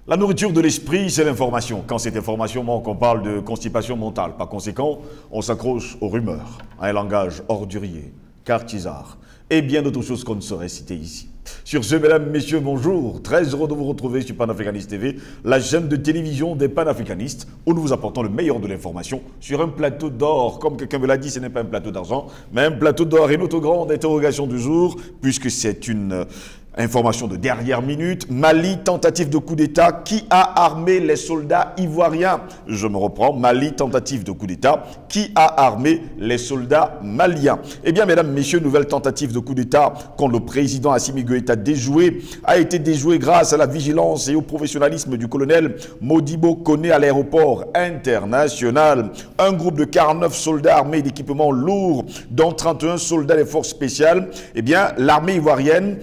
La nourriture de l'esprit, c'est l'information. Quand cette information manque, on parle de constipation mentale. Par conséquent, on s'accroche aux rumeurs, à un langage ordurier, cartisard et bien d'autres choses qu'on ne saurait citer ici. Sur ce, mesdames, messieurs, bonjour. Très heureux de vous retrouver sur Panafricanist TV, la chaîne de télévision des panafricanistes, où nous vous apportons le meilleur de l'information sur un plateau d'or. Comme quelqu'un me l'a dit, ce n'est pas un plateau d'argent, mais un plateau d'or. Et notre grande interrogation du jour, puisque c'est une information de dernière minute, Mali, tentative de coup d'État, qui a armé les soldats ivoiriens? Je me reprends, Mali, tentative de coup d'État, qui a armé les soldats maliens? Eh bien, mesdames, messieurs, nouvelle tentative de coup d'État contre le président Assimi Goïta a été déjouée grâce à la vigilance et au professionnalisme du colonel Modibo Koné à l'aéroport international. Un groupe de 49 soldats armés d'équipements lourds, dont 31 soldats des forces spéciales, eh bien, l'armée ivoirienne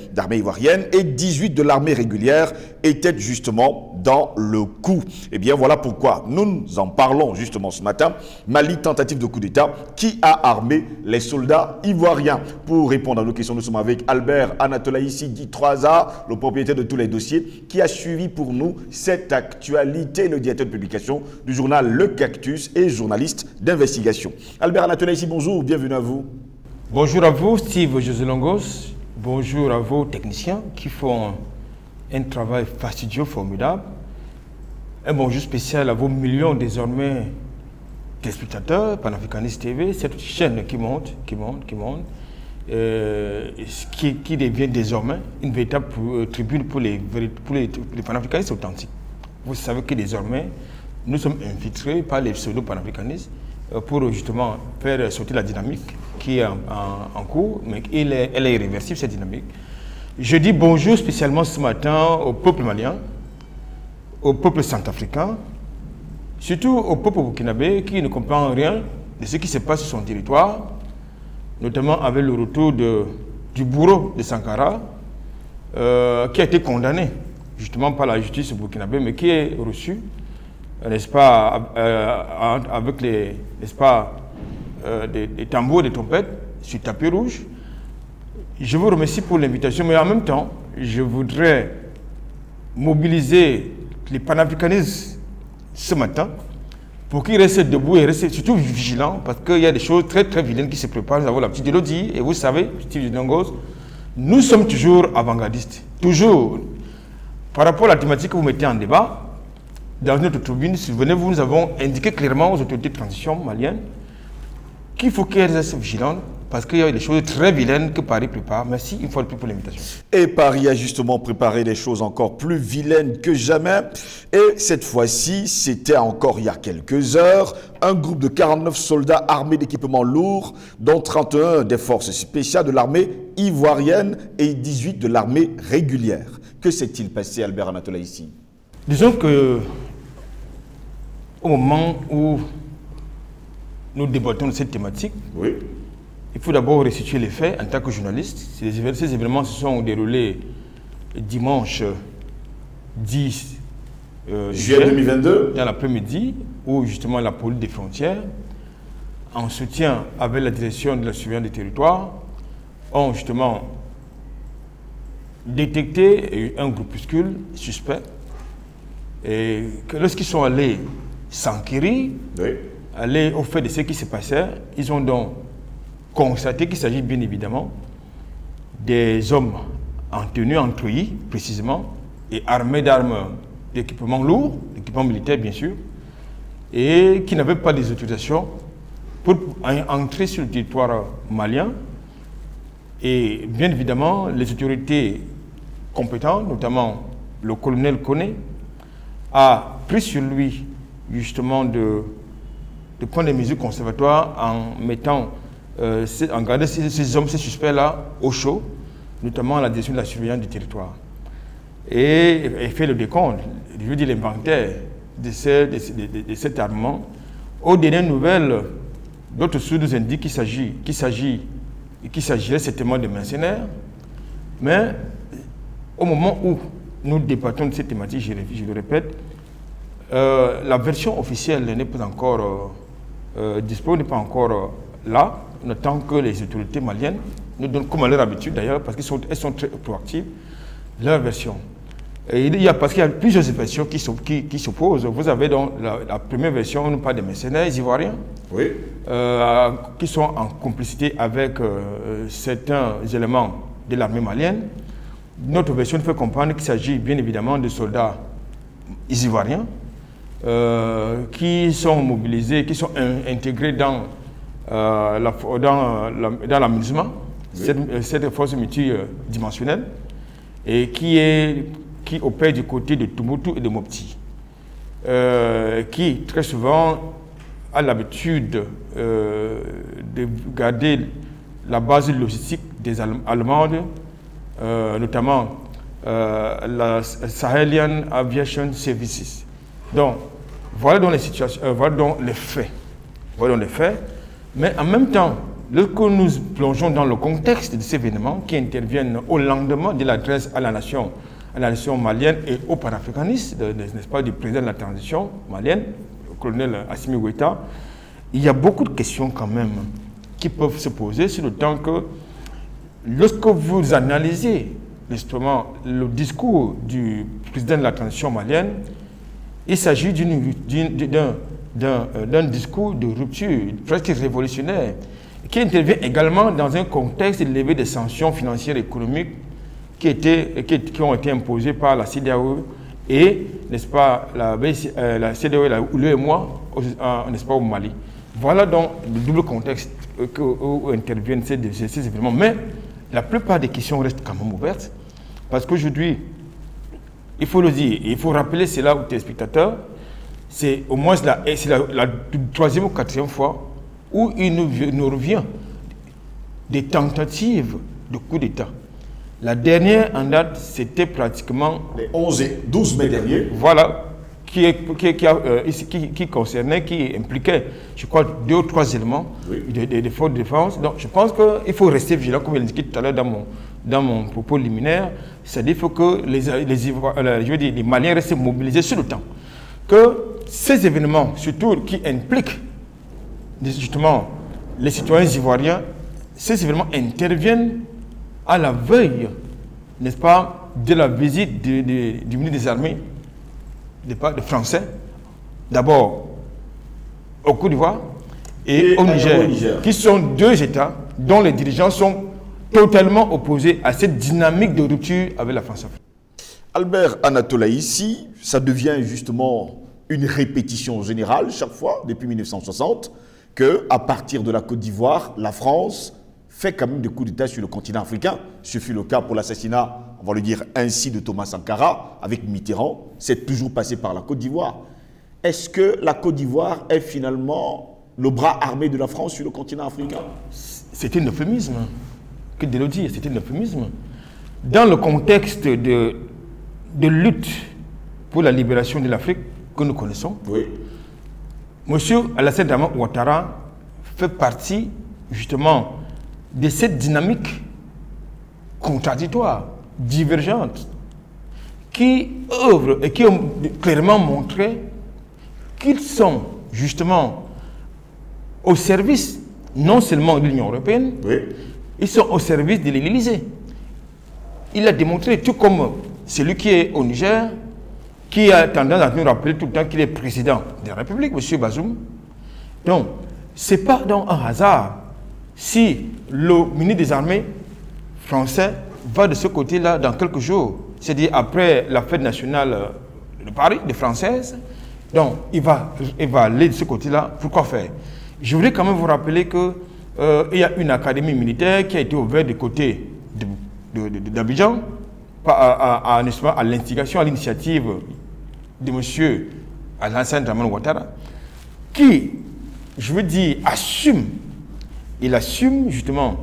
et 18 de l'armée régulière étaient justement dans le coup. Eh bien, voilà pourquoi nous en parlons justement ce matin. Mali, tentative de coup d'État, qui a armé les soldats ivoiriens? Pour répondre à nos questions, nous sommes avec Albert Anatolaïssi, dit 3A, le propriétaire de tous les dossiers, qui a suivi pour nous cette actualité, le directeur de publication du journal Le Cactus et journaliste d'investigation. Albert Anatolaïssi, bonjour, bienvenue à vous. Bonjour à vous, Steve Joselongos. Bonjour à vos techniciens qui font un travail fastidieux, formidable. Un bonjour spécial à vos millions désormais téléspectateurs, Panafricanist TV, cette chaîne qui monte, qui devient désormais une véritable tribune pour les panafricanistes authentiques. Vous savez que désormais, nous sommes infiltrés par les pseudo-panafricanistes pour justement faire sortir la dynamique qui est en cours, mais elle est irréversible, cette dynamique. Je dis bonjour spécialement ce matin au peuple malien, au peuple centrafricain, surtout au peuple burkinabé qui ne comprend rien de ce qui se passe sur son territoire, notamment avec le retour du bourreau de Sankara, qui a été condamné justement par la justice burkinabé, mais qui est reçu, n'est-ce pas, avec les, n'est-ce pas, des tambours, des trompettes sur tapis rouge. Je vous remercie pour l'invitation, mais en même temps, je voudrais mobiliser les panafricanistes ce matin pour qu'ils restent debout et restent surtout vigilants, parce qu'il y a des choses très très vilaines qui se préparent. Nous avons la petite Elodie, et vous savez, Steve Joselongos, nous sommes toujours avant-gardistes. Toujours. Par rapport à la thématique que vous mettez en débat, dans notre tribune, souvenez-vous, nous avons indiqué clairement aux autorités de transition maliennes qu'il faut qu'elles restent vigilantes parce qu'il y a des choses très vilaines que Paris prépare. Merci une fois de plus pour l'invitation. Et Paris a justement préparé des choses encore plus vilaines que jamais. Et cette fois-ci, c'était encore il y a quelques heures, un groupe de 49 soldats armés d'équipements lourds, dont 31 des forces spéciales de l'armée ivoirienne et 18 de l'armée régulière. Que s'est-il passé, Albert Anatolaïssi? Disons que au moment où nous débattons de cette thématique, oui, il faut d'abord restituer les faits en tant que journaliste. Ces événements se sont déroulés dimanche 10 juillet 2022, dans l'après-midi, où justement la police des frontières, en soutien avec la direction de la surveillance des territoires, ont justement détecté un groupuscule suspect. Et que lorsqu'ils sont allés s'enquérir, oui, aller au fait de ce qui se passait, ils ont donc constaté qu'il s'agit bien évidemment des hommes en tenue, en treillis précisément, et armés d'armes d'équipements lourds, d'équipements militaires bien sûr, et qui n'avaient pas des autorisations pour entrer sur le territoire malien. Et bien évidemment, les autorités compétentes, notamment le colonel Koné, a pris sur lui justement de prendre des mesures conservatoires en mettant, en gardant ces hommes, ces suspects-là au chaud, notamment à la direction de la surveillance du territoire. Et fait le décompte, je veux dire l'inventaire de cet armement. Aux dernières nouvelles, d'autres sources nous indiquent qu'il s'agirait certainement de mercenaires, mais au moment où nous débattons de cette thématique, je le répète, la version officielle n'est pas encore disponible, n'est pas encore là. On attend que les autorités maliennes nous donnent, comme à leur habitude d'ailleurs, parce qu'elles sont très proactives, leur version. Et parce qu'il y a plusieurs versions qui s'opposent. Vous avez donc la première version, on parle des mercenaires ivoiriens, Oui. qui sont en complicité avec certains éléments de l'armée malienne. Notre version fait comprendre qu'il s'agit bien évidemment de soldats ivoiriens qui sont mobilisés, qui sont intégrés dans l'amusement, oui. cette force multidimensionnelle, et qui opère du côté de Tombouctou et de Mopti, qui très souvent a l'habitude de garder la base logistique des Allemandes, notamment la Sahelian Aviation Services. Donc, voilà donc les situations, voilà donc les faits. Voilà donc les faits. Mais en même temps, lorsque nous plongeons dans le contexte de ces événements qui interviennent au lendemain de l'adresse à la nation malienne et aux panafricanistes, n'est-ce pas, du président de la transition malienne, le colonel Assimi Goïta, il y a beaucoup de questions quand même qui peuvent se poser, sur le temps que lorsque vous analysez justement le discours du président de la transition malienne, il s'agit d'un discours de rupture presque révolutionnaire qui intervient également dans un contexte de levée des sanctions financières et économiques qui ont été imposées par la CEDEAO et, n'est-ce pas, la CEDEAO et l'UEMOA, n'est-ce pas, au Mali. Voilà donc le double contexte où interviennent ces événements. Mais la plupart des questions restent quand même ouvertes parce qu'aujourd'hui, il faut le dire, il faut rappeler cela aux téléspectateurs, c'est au moins la troisième ou quatrième fois où il nous revient des tentatives de coup d'État. La dernière en date, c'était pratiquement... Les 11 et 12 mai dernier. Voilà, qui concernait, qui impliquait, je crois, 2 ou 3 éléments, oui, des forces de défense. Donc, je pense qu'il faut rester vigilant, comme je l'ai indiqué tout à l'heure dans mon propos liminaire. C'est-à-dire qu'il faut que les Maliens restent mobilisés sur le temps. Que ces événements, surtout qui impliquent justement les citoyens ivoiriens, ces événements interviennent à la veille, n'est-ce pas, de la visite du ministre des Armées, de Français, d'abord au Côte d'Ivoire et au Niger, qui sont 2 États dont les dirigeants sont totalement opposés à cette dynamique de rupture avec la France-Afrique. Albert Anatola, ici, ça devient justement une répétition générale chaque fois, depuis 1960, qu'à partir de la Côte d'Ivoire, la France fait quand même des coups d'État sur le continent africain. Ce fut le cas pour l'assassinat, on va le dire ainsi, de Thomas Sankara avec Mitterrand. C'est toujours passé par la Côte d'Ivoire. Est-ce que la Côte d'Ivoire est finalement le bras armé de la France sur le continent africain? C'est un euphémisme. Que de le dire, c'est un euphémisme. Dans le contexte de lutte pour la libération de l'Afrique que nous connaissons, oui, M. Alassane Dramane Ouattara fait partie justement de cette dynamique contradictoire, divergente, qui œuvre et qui ont clairement montré qu'ils sont justement au service non seulement de l'Union européenne, oui, ils sont au service de l'Élysée. Il a démontré, tout comme celui qui est au Niger, qui a tendance à nous rappeler tout le temps qu'il est président de la République, M. Bazoum. Donc, ce n'est pas donc un hasard si le ministre des Armées français va de ce côté-là dans quelques jours, c'est-à-dire après la fête nationale de Paris, des Françaises. Donc, il va aller de ce côté-là. Pourquoi faire? Je voudrais quand même vous rappeler qu'il y a une académie militaire qui a été ouverte du côté d'Abidjan à l'instigation, à l'initiative de M. Alassane Dramane Ouattara, qui, je veux dire, il assume justement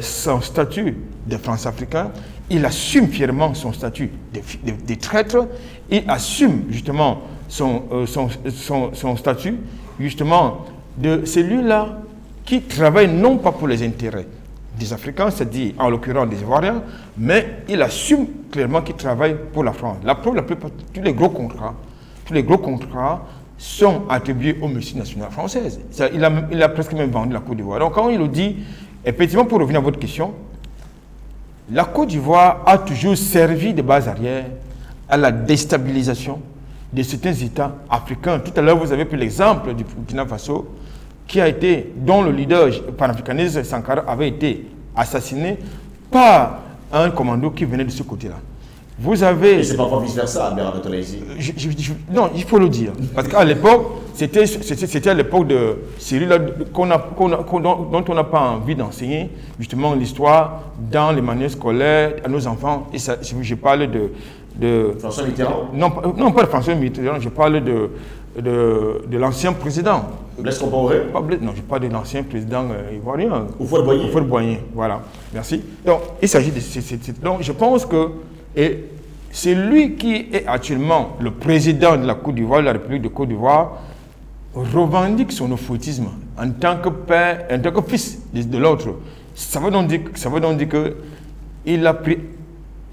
son statut de France-Africain, il assume fièrement son statut de traître, il assume justement son statut justement de celui-là qui travaille non pas pour les intérêts des Africains, c'est-à-dire en l'occurrence des Ivoiriens, mais il assume clairement qu'il travaille pour la France. La preuve, tous les gros contrats sont attribués aux multinationales françaises. Il a presque même vendu la Côte d'Ivoire. Donc quand il le dit, effectivement, pour revenir à votre question, la Côte d'Ivoire a toujours servi de base arrière à la déstabilisation de certains États africains. Tout à l'heure, vous avez pris l'exemple du Burkina Faso, dont le leader panafricaniste Sankara avait été assassiné par un commando qui venait de ce côté-là. Vous avez... Et c'est parfois vice-versa, Albert Anatolaïsi. Non, il faut le dire. Parce qu'à l'époque, c'était à l'époque de Cyril dont on n'a pas envie d'enseigner justement l'histoire dans les manuels scolaires à nos enfants. Et ça, je parle de François Mitterrand? Non, pas de François Mitterrand, je parle de l'ancien président. Blaise Compaoré? Non, je parle de l'ancien président ivoirien. Houphouët-Boigny. Houphouët-Boigny, voilà. Merci. Donc, il s'agit de... Donc, je pense que... Et c'est lui qui est actuellement le président de la Côte d'Ivoire, de la République de Côte d'Ivoire, revendique son ophotisme en tant que père, en tant que fils de l'autre. Ça veut donc dire qu'il a pris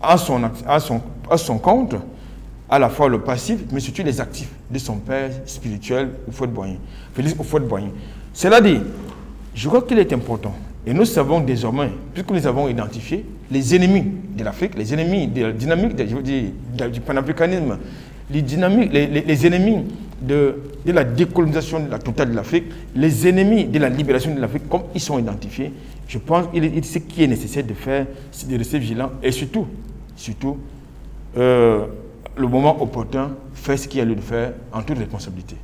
à son compte à la fois le passif, mais surtout les actifs de son père spirituel, Houphouët-Boigny, Félix Houphouët-Boigny. Cela dit, je crois qu'il est important. Et nous savons désormais, puisque nous avons identifié les ennemis de l'Afrique, les ennemis de la dynamique du panafricanisme, les ennemis de la décolonisation totale de l'Afrique, les ennemis de la libération de l'Afrique, comme ils sont identifiés, je pense que ce qui est nécessaire de faire, c'est de rester vigilant et surtout, le moment opportun, faire ce qu'il y a lieu de faire en toute responsabilité.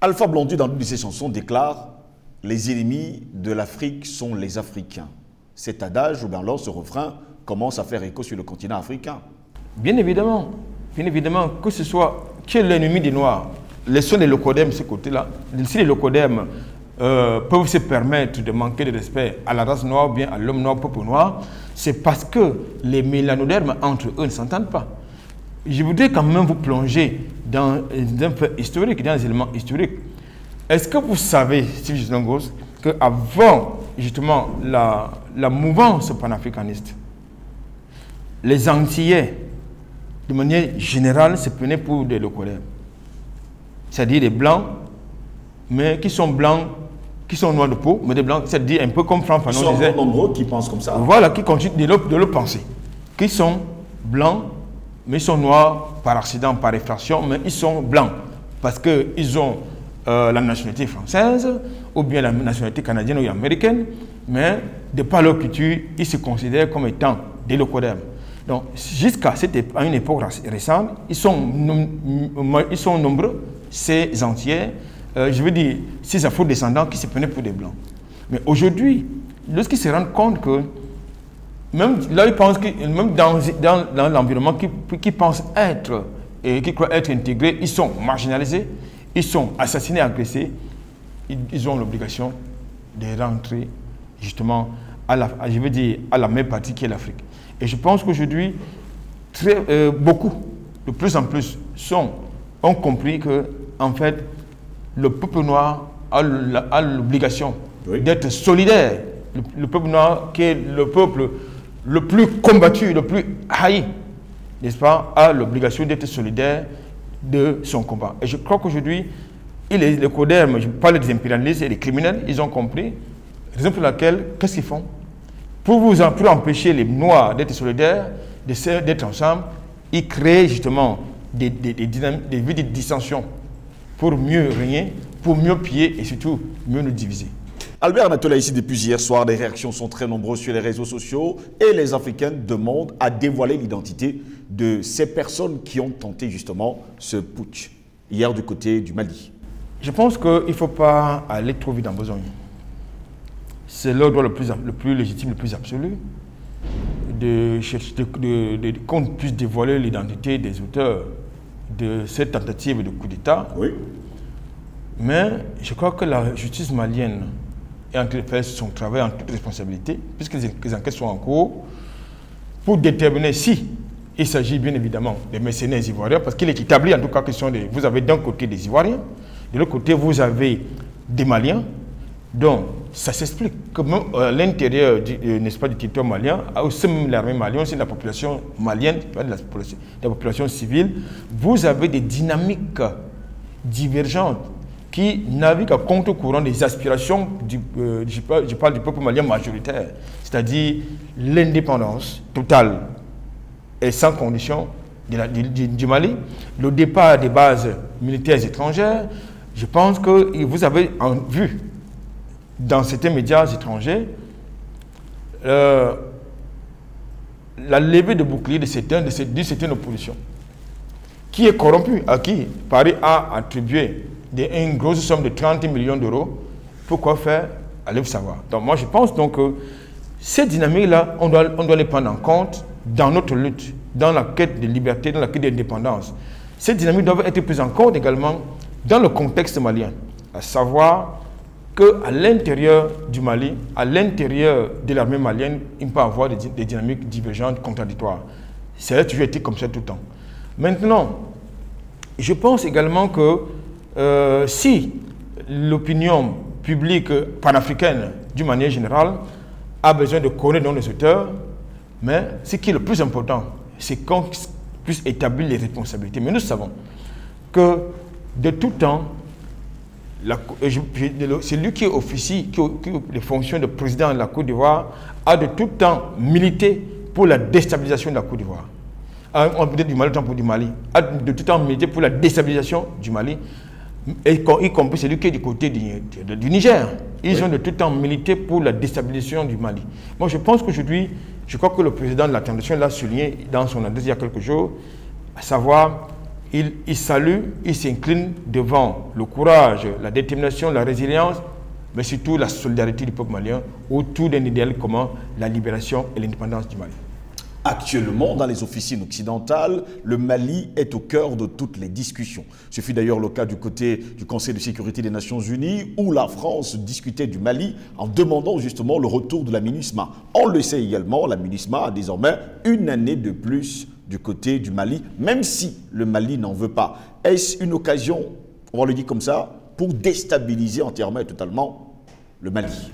Alpha Blondy, dans l'une de ses chansons, déclare « Les ennemis de l'Afrique sont les Africains ». Cet adage, ou bien alors ce refrain, commence à faire écho sur le continent africain. Bien évidemment, que ce soit qui est l'ennemi des Noirs, laissons les locodèmes de ce côté-là. Si les locodèmes peuvent se permettre de manquer de respect à la race noire ou bien à l'homme noir, au peuple noir, c'est parce que les mélanodermes entre eux ne s'entendent pas. Je voudrais quand même vous plonger dans un fait historique, dans des éléments historiques. Est-ce que vous savez, Steve Gisongos, qu'avant justement la mouvance panafricaniste, les Antillais, de manière générale, se prenaient pour des locodèmes. C'est-à-dire des blancs, mais qui sont blancs, qui sont noirs de peau, mais des blancs, c'est-à-dire un peu comme Franck Fanon disait. Ils sont nombreux qui pensent comme ça. Voilà, qui continuent de le penser. Qui sont blancs, mais ils sont noirs par accident, par effraction, mais ils sont blancs parce qu'ils ont la nationalité française ou bien la nationalité canadienne ou américaine, mais de par leur culture, ils se considèrent comme étant des locodèmes. Donc, jusqu'à une époque récente, ils sont nombreux, ces Antillais, je veux dire, ces afro-descendants qui se prenaient pour des blancs. Mais aujourd'hui, lorsqu'ils se rendent compte que même là, ils pensent que même dans l'environnement qu'ils pensent être et qui croient être intégrés, ils sont marginalisés, ils sont assassinés, agressés. Ils ont l'obligation de rentrer justement à la même partie qui est l'Afrique. Et je pense qu'aujourd'hui, beaucoup, de plus en plus, ont compris que en fait, le peuple noir a l'obligation d'être solidaire. Le peuple noir, qui est le peuple le plus combattu, le plus haï, n'est-ce pas, a l'obligation d'être solidaire de son combat. Et je crois qu'aujourd'hui, les codèrmes, je parle des impérialistes et des criminels, ils ont compris, raison pour laquelle, qu'est-ce qu'ils font? Pour empêcher les Noirs d'être solidaires, d'être ensemble, ils créent justement des vues de dissension pour mieux régner, pour mieux piller et surtout mieux nous diviser. Albert Anatola, ici depuis hier soir, les réactions sont très nombreuses sur les réseaux sociaux et les Africains demandent à dévoiler l'identité de ces personnes qui ont tenté justement ce putsch, hier du côté du Mali. Je pense qu'il ne faut pas aller trop vite en besogne. C'est leur droit le plus légitime, le plus absolu, qu'on puisse dévoiler l'identité des auteurs de cette tentative de coup d'État. Oui. Mais je crois que la justice malienne est en train de faire son travail en toute responsabilité, puisque les enquêtes sont en cours, pour déterminer si il s'agit bien évidemment des mercenaires ivoiriens, parce qu'il est établi en tout cas que vous avez d'un côté des Ivoiriens, de l'autre côté vous avez des Maliens, donc ça s'explique que même à l'intérieur n'est-ce pas, du territoire malien, aussi même l'armée malienne, aussi la population malienne, la population civile, vous avez des dynamiques divergentes qui naviguent à contre-courant des aspirations, je parle du peuple malien majoritaire, c'est-à-dire l'indépendance totale et sans condition du Mali, le départ des bases militaires étrangères. Je pense que vous avez vu dans certains médias étrangers la levée de bouclier de certaines oppositions qui est corrompue, à qui Paris a attribué une grosse somme de 30 millions d'euros. Pourquoi faire? Allez vous savoir. Donc moi je pense donc que ces dynamiques-là, on doit les prendre en compte dans notre lutte, dans la quête de liberté, dans la quête d'indépendance. Ces dynamiques doivent être prises en compte également dans le contexte malien, à savoir qu'à l'intérieur du Mali, à l'intérieur de l'armée malienne, il peut y avoir des dynamiques divergentes, contradictoires. Ça a toujours été comme ça tout le temps. Maintenant, je pense également que si l'opinion publique panafricaine, d'une manière générale, a besoin de connaître les auteurs, mais ce qui est le plus important, c'est qu'on puisse établir les responsabilités. Mais nous savons que de tout temps, celui qui officie, qui occupe les fonctions de président de la Côte d'Ivoire, a de tout temps milité pour la déstabilisation de la Côte d'Ivoire. Peut-être du Mali, autant pour du Mali, a de tout temps milité pour la déstabilisation du Mali, y compris celui qui est du côté du Niger. Ils ont de tout temps milité pour la déstabilisation du Mali. Moi, je pense qu'aujourd'hui, je crois que le président de la Transition l'a souligné dans son adresse il y a quelques jours, à savoir, il salue, il s'incline devant le courage, la détermination, la résilience, mais surtout la solidarité du peuple malien autour d'un idéal commun, la libération et l'indépendance du Mali. Actuellement, dans les officines occidentales, le Mali est au cœur de toutes les discussions. Ce fut d'ailleurs le cas du côté du Conseil de sécurité des Nations Unies, où la France discutait du Mali en demandant justement le retour de la MINUSMA. On le sait également, la MINUSMA a désormais une année de plus du côté du Mali, même si le Mali n'en veut pas. Est-ce une occasion, on va le dire comme ça, pour déstabiliser entièrement et totalement le Mali?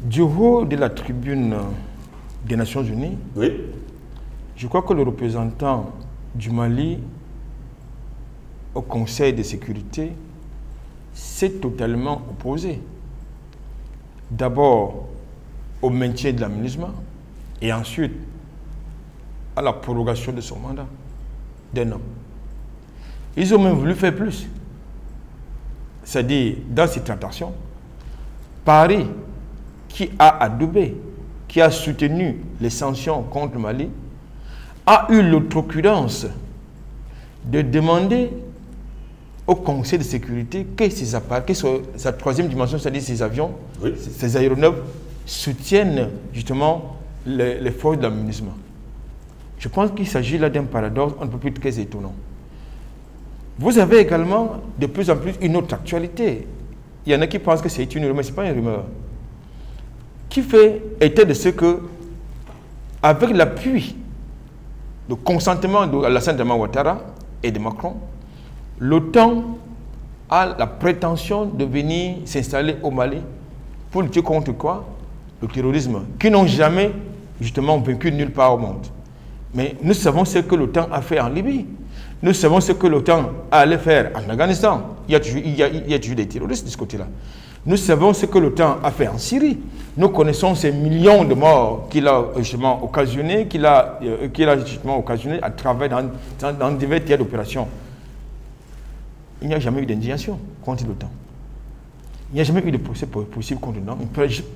Du haut de la tribune des Nations Unies, oui, je crois que le représentant du Mali au Conseil de sécurité s'est totalement opposé. D'abord au maintien de la MINUSMA et ensuite à la prorogation de son mandat d'un an. Ils ont même voulu faire plus. C'est-à-dire, dans ces tractations, Paris, qui a adoubé, qui a soutenu les sanctions contre le Mali, a eu l'outrecuidance de demander au Conseil de sécurité que ses appareils, que sa troisième dimension, c'est-à-dire ses avions, oui, ses aéronefs, soutiennent justement les forces de la MINUSMA. Je pense qu'il s'agit là d'un paradoxe, on ne peut plus être très étonnant. Vous avez également de plus en plus une autre actualité. Il y en a qui pensent que c'est une rumeur, mais ce n'est pas une rumeur. Qui fait état de ce que, avec l'appui, le consentement d'Alassane Ouattara et de Macron, l'OTAN a la prétention de venir s'installer au Mali pour lutter contre quoi? Le terrorisme, qui n'ont jamais justement vaincu nulle part au monde. Mais nous savons ce que l'OTAN a fait en Libye. Nous savons ce que l'OTAN allait faire en Afghanistan. Il y a toujours des terroristes de ce côté-là. Nous savons ce que l'OTAN a fait en Syrie. Nous connaissons ces millions de morts qu'il a justement occasionnés, à travers dans divers théâtres d'opération. Il n'y a jamais eu d'indignation contre l'OTAN. Il n'y a jamais eu de procès possible contre l'OTAN.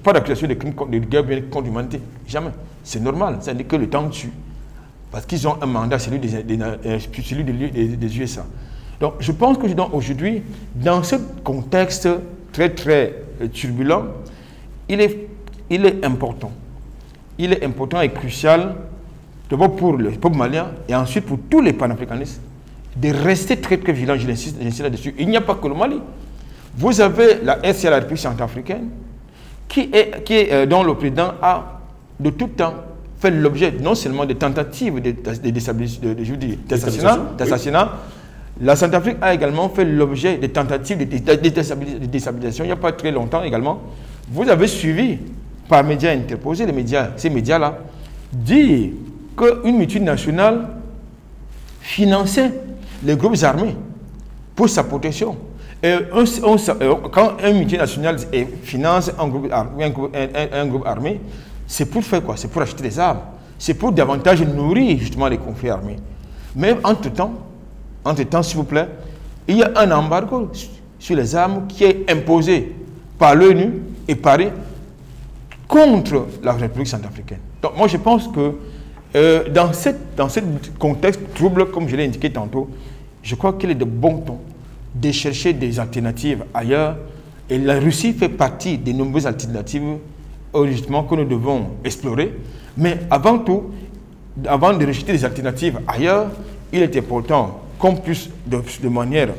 Pas d'accusation de crimes de guerre contre l'humanité. Jamais. C'est normal. C'est-à-dire que le temps tue. Parce qu'ils ont un mandat, celui des USA. Donc, je pense que aujourd'hui, dans ce contexte très, très turbulent, il est important. Il est important et crucial, d'abord pour le peuple malien et ensuite pour tous les panafricanistes, de rester très, très vigilants. J'insiste là-dessus. Il n'y a pas que le Mali. Vous avez la RCA, la République centrafricaine, dont le président a de tout temps fait l'objet non seulement de tentatives d'assassinat, la Centrafrique a également fait l'objet de tentatives de déstabilisation il n'y a pas très longtemps également. Vous avez suivi par médias interposés, ces médias-là, dire qu'une multinationale finançait les groupes armés pour sa protection. Et quand un multinational finance un groupe armé, c'est pour faire quoi? C'est pour acheter des armes. C'est pour davantage nourrir justement les conflits armés. Mais entre-temps, s'il vous plaît, il y a un embargo sur les armes qui est imposé par l'ONU et Paris contre la République centrafricaine. Donc moi je pense que dans ce contexte trouble, comme je l'ai indiqué tantôt, je crois qu'il est de bon ton de chercher des alternatives ailleurs. Et la Russie fait partie des nombreuses alternatives justement que nous devons explorer. Mais avant tout, avant de rejeter des alternatives ailleurs, il est important qu'on puisse de manière,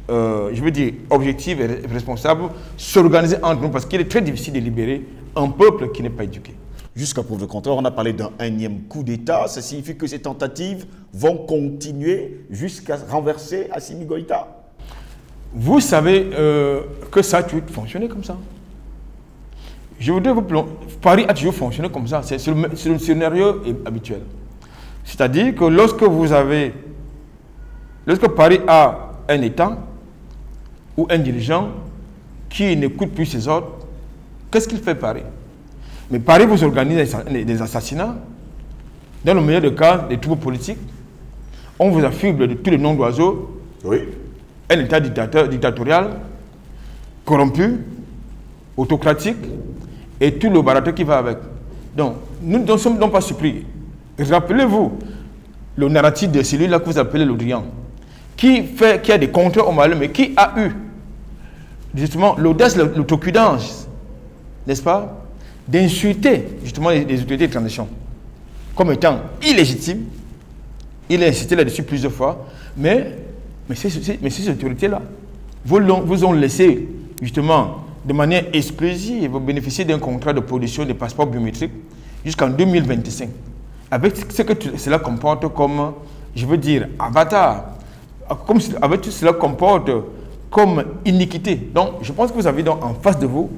je veux dire, objective et responsable, s'organiser entre nous, parce qu'il est très difficile de libérer un peuple qui n'est pas éduqué. Jusqu'à preuve de contraire, on a parlé d'un énième coup d'État. Ça signifie que ces tentatives vont continuer jusqu'à renverser Assimi Goïta. Vous savez que ça a toujours fonctionné comme ça. Je voudrais vous plomber. Paris a toujours fonctionné comme ça. C'est le scénario habituel. C'est-à-dire que lorsque Paris a un État ou un dirigeant qui n'écoute plus ses ordres, qu'est-ce qu'il fait Paris? Mais Paris vous organise des assassinats, dans le meilleur des cas, des troupes politiques. On vous affuble de tous les noms d'oiseaux. Oui. Un État dictatorial, corrompu, autocratique, et tout le baratin qui va avec. Donc, nous ne sommes donc pas surpris. Rappelez-vous le narratif de celui-là que vous appelez le Drian, qui a des contrats au Mali, mais qui a eu justement l'audace, l'outrecuidance, n'est-ce pas, d'insulter justement les autorités de transition comme étant illégitimes. Il a insisté là-dessus plusieurs fois, mais ces autorités-là vous ont laissé justement de manière exclusive bénéficier d'un contrat de production de passeports biométriques jusqu'en 2025. Avec ce que cela comporte comme, je veux dire, avatar, avec tout cela comporte comme iniquité. Donc, je pense que vous avez donc en face de vous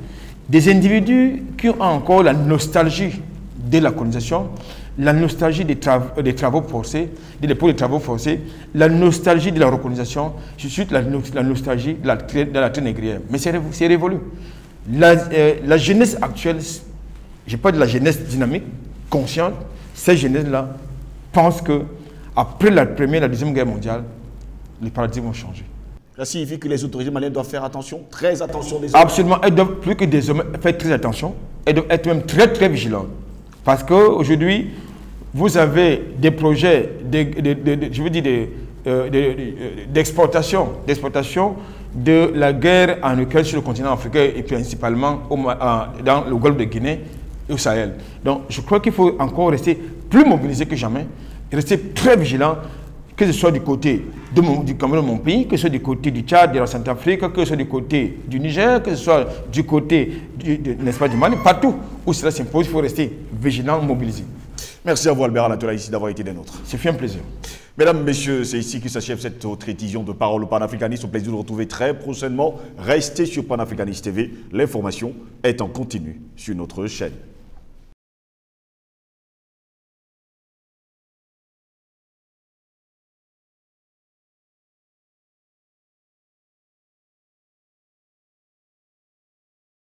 des individus qui ont encore la nostalgie de la colonisation, la nostalgie des travaux forcés, des dépôts de travaux forcés, la nostalgie de la recolonisation, surtout la nostalgie de la traite négrière. Mais c'est révolu. La jeunesse actuelle, je parle de la jeunesse dynamique, consciente, cette jeunesse-là pense qu'après la Première et la Deuxième Guerre mondiale, les paradigmes vont changer. Ça signifie que les autorités maliennes doivent faire attention, très attention des hommes. Absolument, elles doivent plus que des hommes faire très attention, elles doivent être même très très vigilantes. Parce qu'aujourd'hui, vous avez des projets d'exportation de la guerre en Ukraine sur le continent africain et principalement dans le golfe de Guinée et au Sahel. Donc je crois qu'il faut encore rester plus mobilisé que jamais, rester très vigilant, que ce soit du côté du Cameroun, mon pays, que ce soit du côté du Tchad, de la Centrafrique, que ce soit du côté du Niger, que ce soit du côté n'est-ce pas, du Mali, partout où cela s'impose, il faut rester vigilant, mobilisé. Merci à vous Albert Anatola ici d'avoir été des nôtres. C'est fait un plaisir. Mesdames, Messieurs, c'est ici que s'achève cette autre édition de Parole au panafricanisme. Au plaisir de vous retrouver très prochainement. Restez sur Panafricaniste TV. L'information est en continu sur notre chaîne.